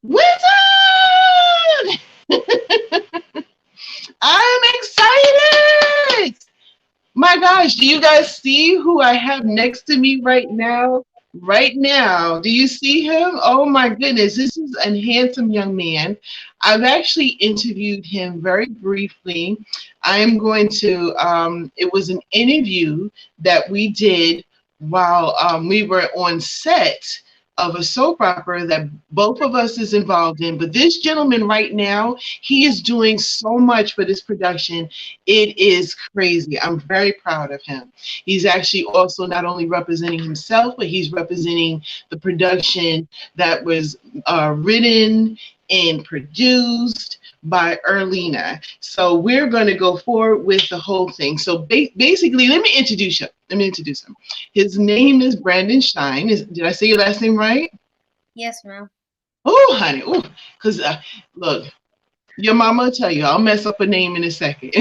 Wizard! I'm excited! My gosh, do you guys see who I have next to me right now? Right now, do you see him? Oh my goodness, this is a handsome young man. I've actually interviewed him very briefly. I'm going to, it was an interview that we did while we were on set of a soap opera that both of us is involved in. But this gentleman right now, he is doing so much for this production. It is crazy. I'm very proud of him. He's actually also not only representing himself, but he's representing the production that was written and produced by Erlina. So we're going to go forward with the whole thing. So basically, let me introduce him. His name is Brandon Shine. Did I say your last name right? Yes, ma'am. Oh, honey. Oh, because look, your mama will tell you I'll mess up a name in a second.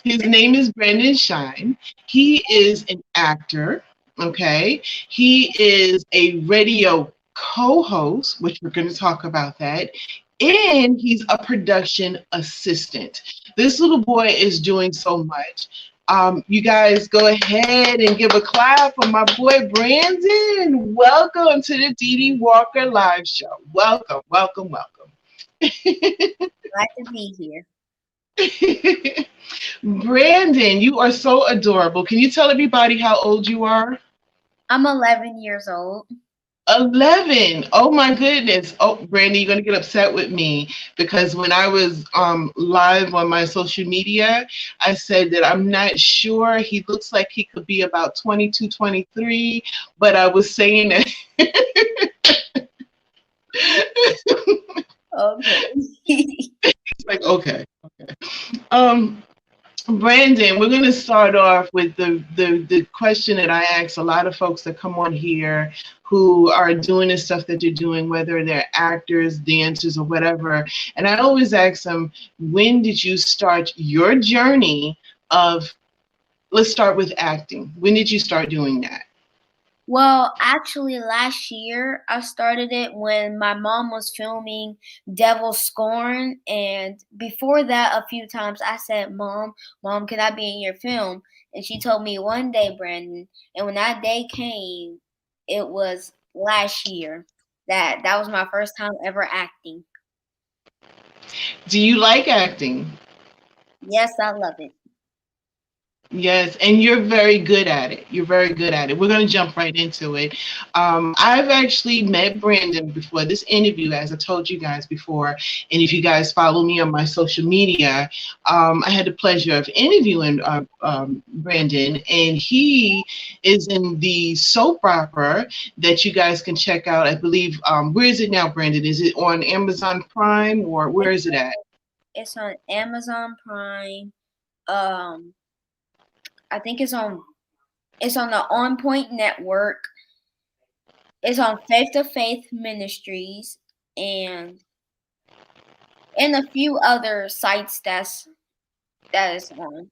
His name is Brandon Shine. He is an actor. Okay. He is a radio co-host, which we're going to talk about that. And he's a production assistant. This little boy is doing so much. You guys go ahead and give a clap for my boy Brandon. Welcome to the Dee Dee Walker live show. Welcome, welcome, welcome. Glad to be here. Brandon, you are so adorable. Can you tell everybody how old you are? I'm 11 years old. 11. Oh my goodness. Oh, Brandon, you're gonna get upset with me because when I was live on my social media, I said that I'm not sure. He looks like he could be about 22, 23, but I was saying that. Okay. It's like, okay. Um, Brandon, we're going to start off with the question that I ask a lot of folks that come on here who are doing the stuff that they're doing, whether they're actors, dancers, or whatever. And I always ask them, when did you start your journey of, let's start with acting. When did you start doing that? Well, actually, last year I started it when my mom was filming Devil Scorn, and before that, a few times I said, Mom, can I be in your film?" And she told me one day, Brandon. And when that day came, it was last year. That was my first time ever acting. Do you like acting? Yes, I love it. Yes, and you're very good at it. You're very good at it. We're going to jump right into it. I've actually met Brandon before this interview, as I told you guys before. And if you guys follow me on my social media, I had the pleasure of interviewing Brandon, and he is in the soap opera that you guys can check out. I believe, where is it now, Brandon? Is it on Amazon Prime or where is it at? It's on Amazon Prime. Um, I think it's on the On Point Network. It's on Faith to Faith Ministries and a few other sites that is on.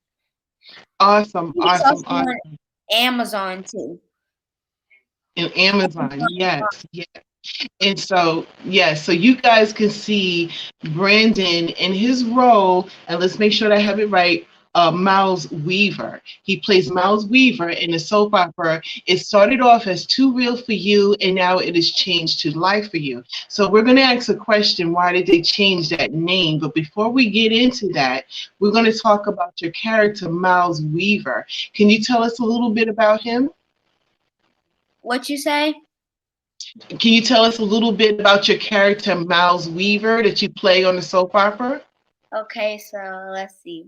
Awesome, It's awesome, also on awesome. Amazon too. In Amazon, yes, yes. And so, yes, so you guys can see Brandon in his role, and let's make sure that I have it right. Miles Weaver. He plays Miles Weaver in the soap opera. It started off as Too Real for You, and now it has changed to Life for You. So we're going to ask a question: why did they change that name? But before we get into that, we're going to talk about your character, Miles Weaver. Can you tell us a little bit about him? What you say? Can you tell us a little bit about your character, Miles Weaver, that you play on the soap opera? Okay, so let's see.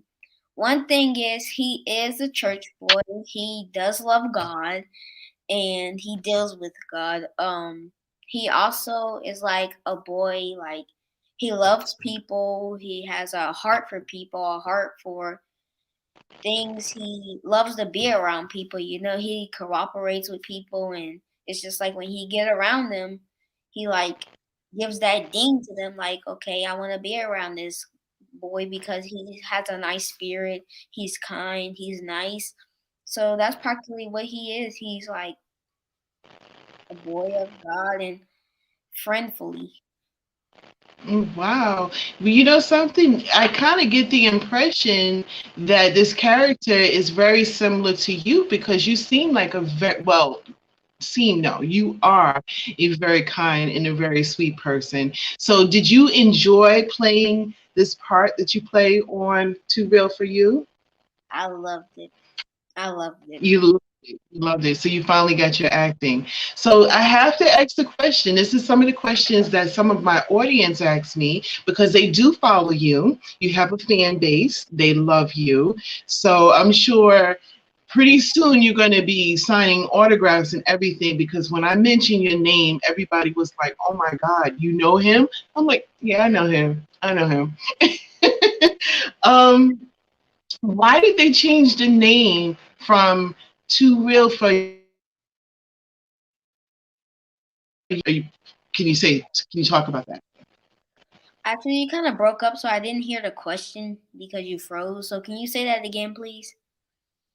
One thing is he is a church boy. He does love God and he deals with God. He also is like a boy, like he loves people. He has a heart for people, a heart for things. He loves to be around people. He cooperates with people, and it's just like when he get around them, he like gives that ding to them, like, okay, I want to be around this boy because he has a nice spirit. He's kind. He's nice. So that's practically what he is. He's like a boy of God, and friendfully. Wow. Well, you know something? I kind of get the impression that this character is very similar to you because you seem like a very, well, seem no, you are a very kind and a very sweet person. So did you enjoy playing this part that you play on Too Real for You? I loved it. I loved it. Loved it. So you finally got your acting. So I have to ask the question. This is some of the questions that some of my audience asks me because they do follow you. You have a fan base. They love you. So I'm sure pretty soon you're going to be signing autographs and everything because when I mentioned your name, everybody was like, "Oh my God, you know him?" I'm like, "Yeah, I know him. I know him." um, why did they change the name from Too Real for You? Can you say? Can you talk about that? Actually, you kind of broke up, so I didn't hear the question because you froze. So can you say that again, please?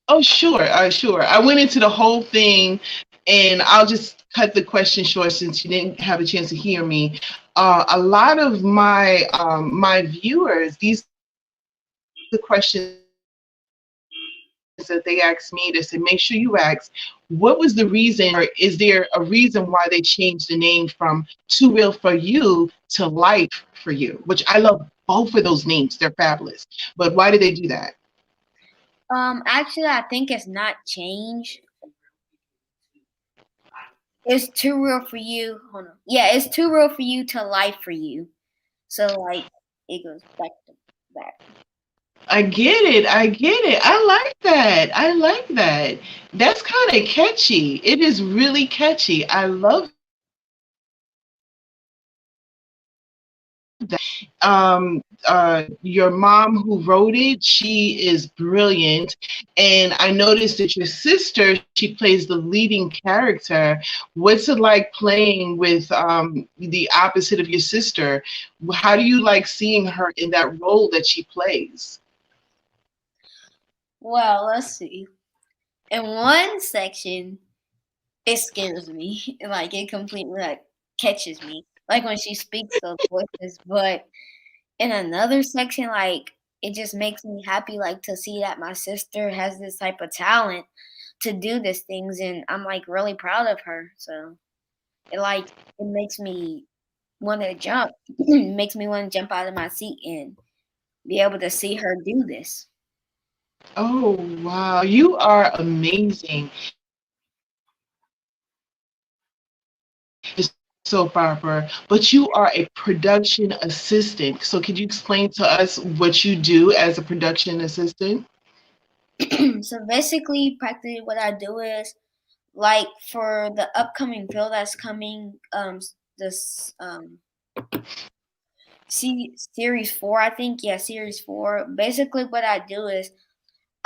Oh, sure, sure. I went into the whole thing, and I'll just cut the question short since you didn't have a chance to hear me. A lot of my viewers, these are the questions that they asked me. They said, make sure you ask, what was the reason, or is there a reason why they changed the name from Too Real for You to Life for You? Which I love both of those names. They're fabulous. But why did they do that? Actually, I think it's not changed. It's too real for you. Hold on. Yeah, it's too real for you to life for you. So like it goes back to back. I get it. I get it. I like that. I like that. That's kind of catchy. It is really catchy. I love that. Your mom who wrote it, she is brilliant. And I noticed that your sister, she plays the leading character. What's it like playing with the opposite of your sister? How do you like seeing her in that role that she plays? Well, let's see. In one section, it scares me. Like it completely like catches me. Like when she speaks those voices. But in another section, like it just makes me happy like to see that my sister has this type of talent to do these things and I'm like really proud of her. So it makes me want to jump. It makes me want to jump out of my seat and be able to see her do this. Oh, wow. You are amazing. It's so Barbara, but you are a production assistant. So could you explain to us what you do as a production assistant? So basically, practically what I do is like for the upcoming film that's coming, this series 4, I think. Yeah, series 4. Basically, what I do is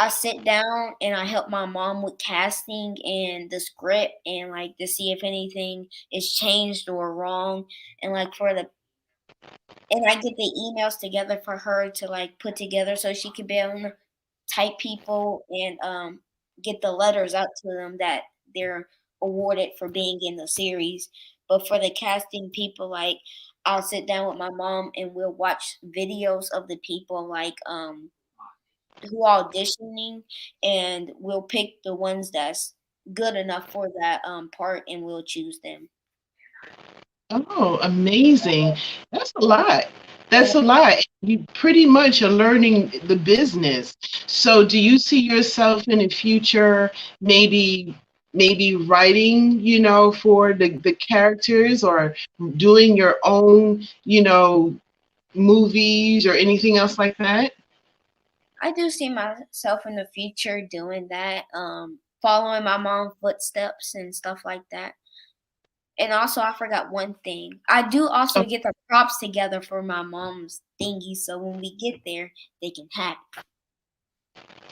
I sit down and I help my mom with casting and the script and like to see if anything is changed or wrong and like for the and I get the emails together for her to like put together so she could be able to type people and get the letters out to them that they're awarded for being in the series. But for the casting people, like I'll sit down with my mom and we'll watch videos of the people like who auditioning and we'll pick the ones that's good enough for that part and we'll choose them. Oh, amazing. That's a lot. Yeah. That's a lot. You pretty much are learning the business. So do you see yourself in the future maybe writing, for the characters or doing your own, movies or anything else like that? I do see myself in the future doing that, following my mom's footsteps and stuff like that. And also, I forgot one thing. I do also get the props together for my mom's thingy, so when we get there, they can have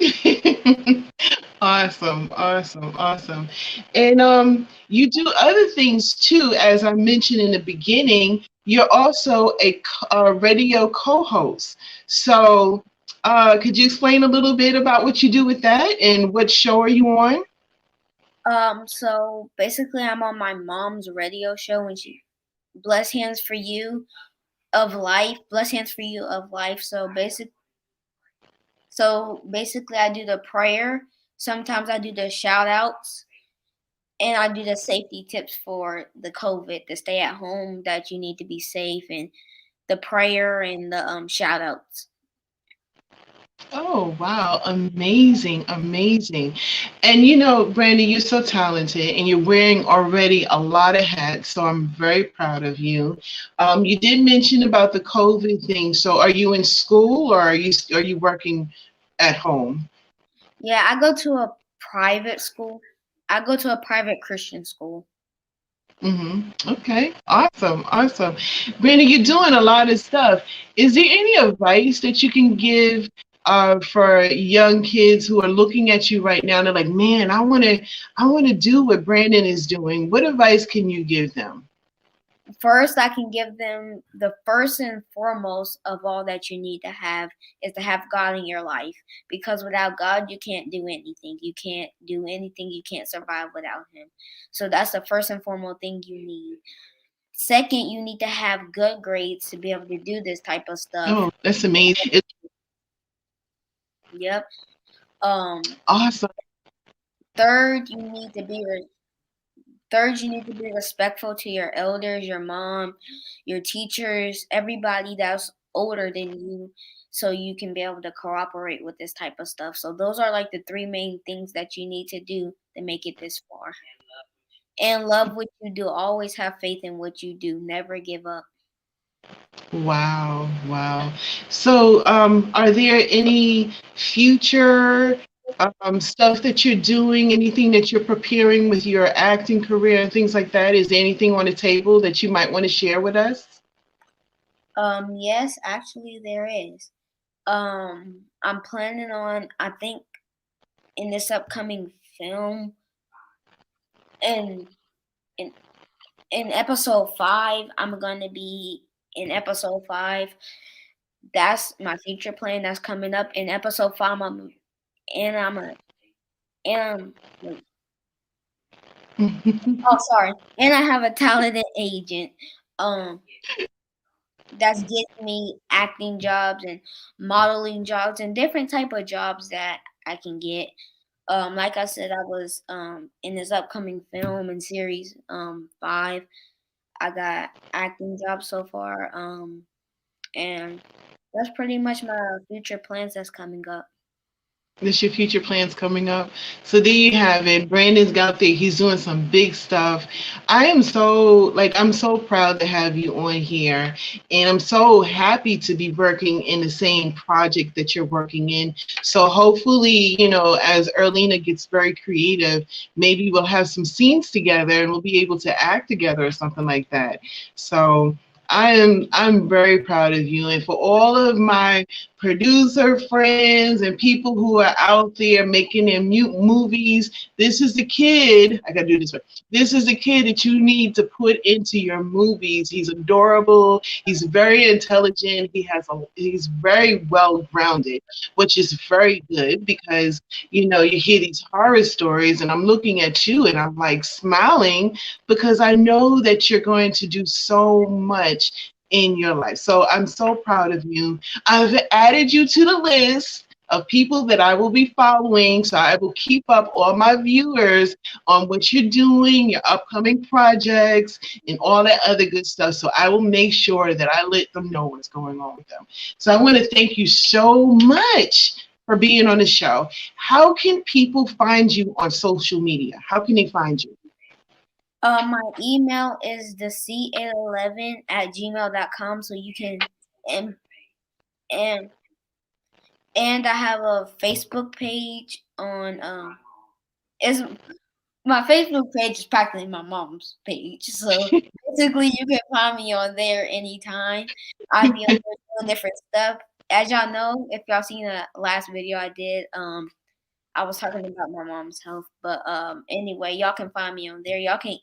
it. Awesome, awesome, awesome. And you do other things too, as I mentioned in the beginning. You're also a radio co-host. So, could you explain a little bit about what you do with that and what show are you on? So basically, I'm on my mom's radio show when she bless hands for you of life, bless hands for you of life. So basically I do the prayer. Sometimes I do the shout outs, and I do the safety tips for the COVID, the stay at home, that you need to be safe, and the prayer and the shout outs. Oh, wow. Amazing. Amazing. And you know, Brandy, you're so talented and you're wearing already a lot of hats. So I'm very proud of you. You did mention about the COVID thing. So are you in school or are you working at home? Yeah, I go to a private school. I go to a private Christian school. Okay. Awesome. Awesome. Brandy, you're doing a lot of stuff. Is there any advice that you can give for young kids who are looking at you right now and they're like, man, I want to do what Brandon is doing. What advice can you give them? First, I can give them the first and foremost of all that you need to have is to have God in your life. Because without God, you can't do anything. You can't do anything. You can't survive without Him. So that's the first and foremost thing you need. Second, you need to have good grades to be able to do this type of stuff. Oh, that's amazing. It's Yep. Um. awesome. Third, you need to be Third, you need to be respectful to your elders, your mom, your teachers, everybody that's older than you, so you can be able to cooperate with this type of stuff. So those are like the three main things that you need to do to make it this far. And love what you do. Always have faith in what you do. Never give up. Wow, wow. So, are there any future stuff that you're doing, anything that you're preparing with your acting career and things like that? Is there anything on the table that you might want to share with us? Yes, actually there is. I'm planning on, I think, in this upcoming film, and in in episode 5, I'm gonna be in episode 5. That's my future plan that's coming up in episode 5. And I'm a and wait, oh, sorry, and I have a talented agent um that's getting me acting jobs and modeling jobs and different type of jobs that I can get. Like I said, I was in this upcoming film and series 5. I got acting jobs so far. And that's pretty much my future plans that's coming up. This your future plans coming up. So there you have it. Brandon's got there. He's doing some big stuff. I'm so proud to have you on here. And I'm so happy to be working in the same project that you're working in. So hopefully, as Erlina gets very creative, maybe we'll have some scenes together and we'll be able to act together or something like that. So I'm very proud of you. And for all of my producer friends and people who are out there making their mute movies. This is the kid. I gotta do this one. This is the kid that you need to put into your movies. He's adorable. He's very intelligent. He's very well grounded, which is very good because you hear these horror stories, and I'm looking at you and I'm like smiling because I know that you're going to do so much in your life. So I'm so proud of you. I've added you to the list of people that I will be following. So I will keep up all my viewers on what you're doing, your upcoming projects, and all that other good stuff. So I will make sure that I let them know what's going on with them. So I want to thank you so much for being on the show. How can people find you on social media? How can they find you? My email is the c811 at gmail.com, so you can and and and I have a Facebook page on is my Facebook page is practically my mom's page. So basically you can find me on there anytime. I be on there doing different stuff. As y'all know, if y'all seen the last video I did, I was talking about my mom's health. But anyway, y'all can find me on there. Y'all can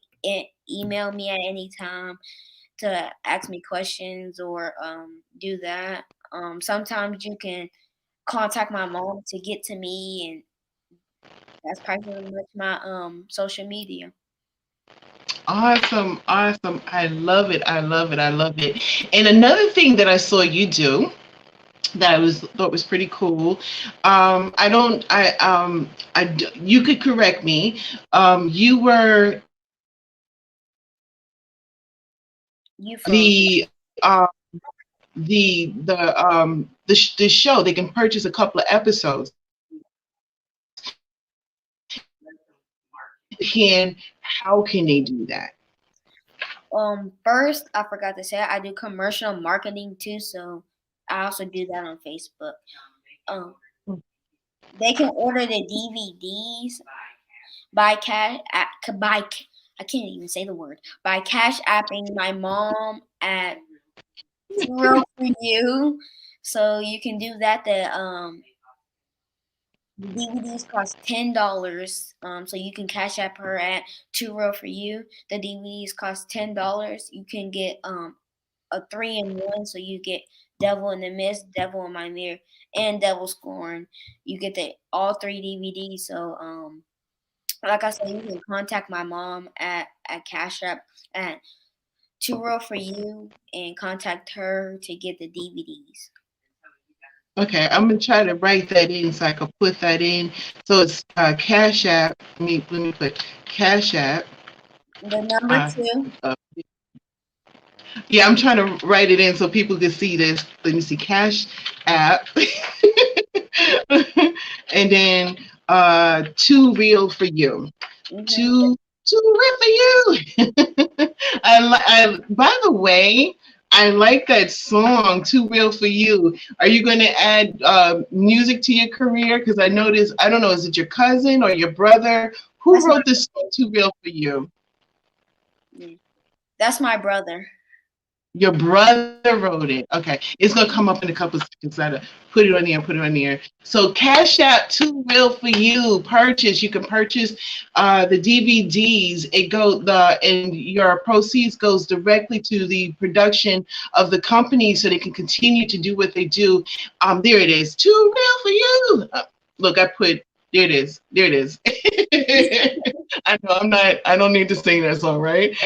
email me at any time to ask me questions or do that. Sometimes you can contact my mom to get to me, and that's pretty much my social media. Awesome, awesome. I love it. I love it. I love it. And another thing that I saw you do that I was thought was pretty cool. I don't. You could correct me. You were Euphoria. the the show. They can purchase a couple of episodes. Can How can they do that? First, I forgot to say I do commercial marketing too, so I also do that on Facebook. Um, they can order the DVDs by I can't even say the word by cash apping my mom at Zero for You. So you can do that. The DVDs cost $10. So you can cash app her at Two Row for You. The DVDs cost $10. You can get a 3-in-1, so you get Devil in the Mist, Devil in My Mirror, and Devil Scorn. You get the all 3 DVDs. So like I said, you can contact my mom at Cash App at Two Row for You and contact her to get the DVDs. Okay, I'm gonna try to write that in so I can put that in. So it's Cash App. Let me put Cash App. The number Uh, 2. uh, yeah, I'm trying to write it in so people can see this. Let me see, Cash App, and then Too Real for You. Mm-hmm. Too real for you. By the way, I like that song, Too Real for You. Are you going to add music to your career? Because I noticed, I don't know, is it your cousin or your brother? Who That's my wrote this song, Too Real for You? yeah. That's my brother. Your brother wrote it. Okay. It's gonna come up in a couple of seconds. I gotta put it on there, put it on there. So Cash App Too Real for You. Purchase. You can purchase the DVDs. It go the and your proceeds goes directly to the production of the company so they can continue to do what they do. There it is. Too Real for You. Look, I put there it is. There it is. I know I don't need to sing that song, right?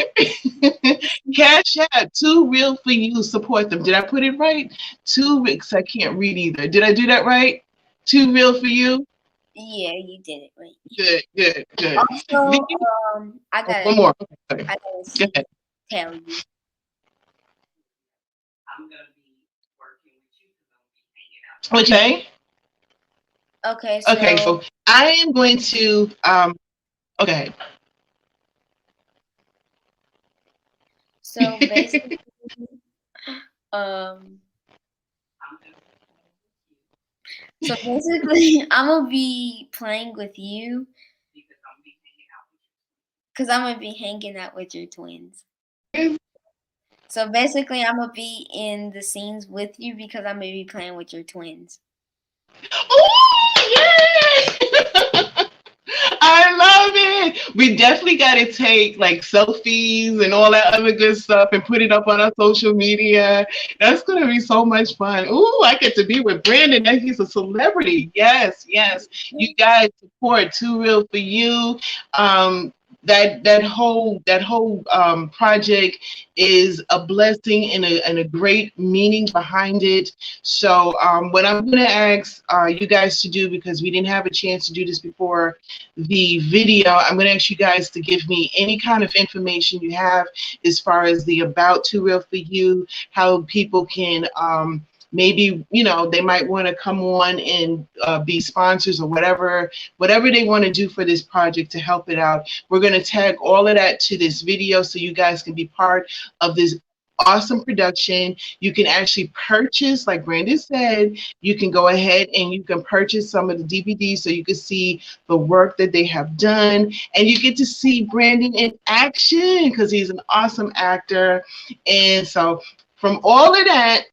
Cash App, Too Real for You. Support them. Did I put it right? Too because I can't read either. Did I do that right? Too Real for You. Yeah, you did it right. Good, good, good. Also, I Oh, gotta one more. Okay. I gotta Go ahead. tell you. What you say? Okay, Okay, so so I am going to okay. so basically, um, I'm gonna be playing with you because I'm gonna be hanging out with your twins. So basically, I'm gonna be in the scenes with you because I'm gonna be playing with your twins. Oh, yay! I love it. We definitely got to take like selfies and all that other good stuff and put it up on our social media. That's going to be so much fun. Ooh, I get to be with Brandon. And he's a celebrity. Yes, yes. You guys support Too Real for You. That whole project is a blessing and a great meaning behind it. So what I'm going to ask you guys to do, because we didn't have a chance to do this before the video, I'm going to ask you guys to give me any kind of information you have as far as the about Too Real for You, how people can maybe, they might want to come on and be sponsors or whatever they want to do for this project to help it out. We're going to tag all of that to this video so you guys can be part of this awesome production. You can actually purchase, like Brandon said, you can go ahead and you can purchase some of the DVDs so you can see the work that they have done, and you get to see Brandon in action because he's an awesome actor. And so from all of that,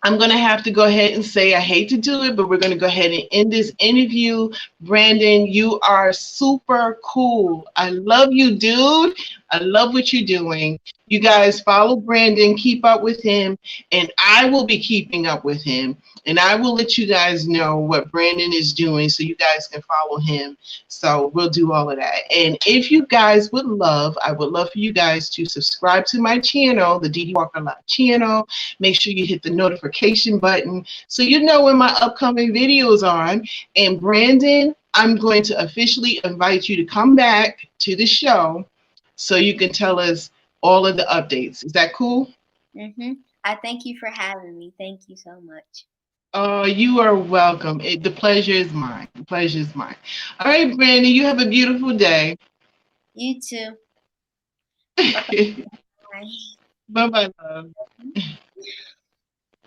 I'm going to have to go ahead and say, I hate to do it, but we're going to go ahead and end this interview. Brandon, you are super cool. I love you, dude. I love what you're doing. You guys follow Brandon, keep up with him, and I will be keeping up with him. And I will let you guys know what Brandon is doing so you guys can follow him. So we'll do all of that. And if you guys would love, I would love for you guys to subscribe to my channel, the Dee Dee Walker Live channel. Make sure you hit the notification button so you know when my upcoming videos are on. And Brandon, I'm going to officially invite you to come back to the show so you can tell us all of the updates. Is that cool? I thank you for having me. Thank you so much. Oh, you are welcome. The pleasure is mine. The pleasure is mine. All right, Brandon, you have a beautiful day. You too. Bye Bye. bye, love.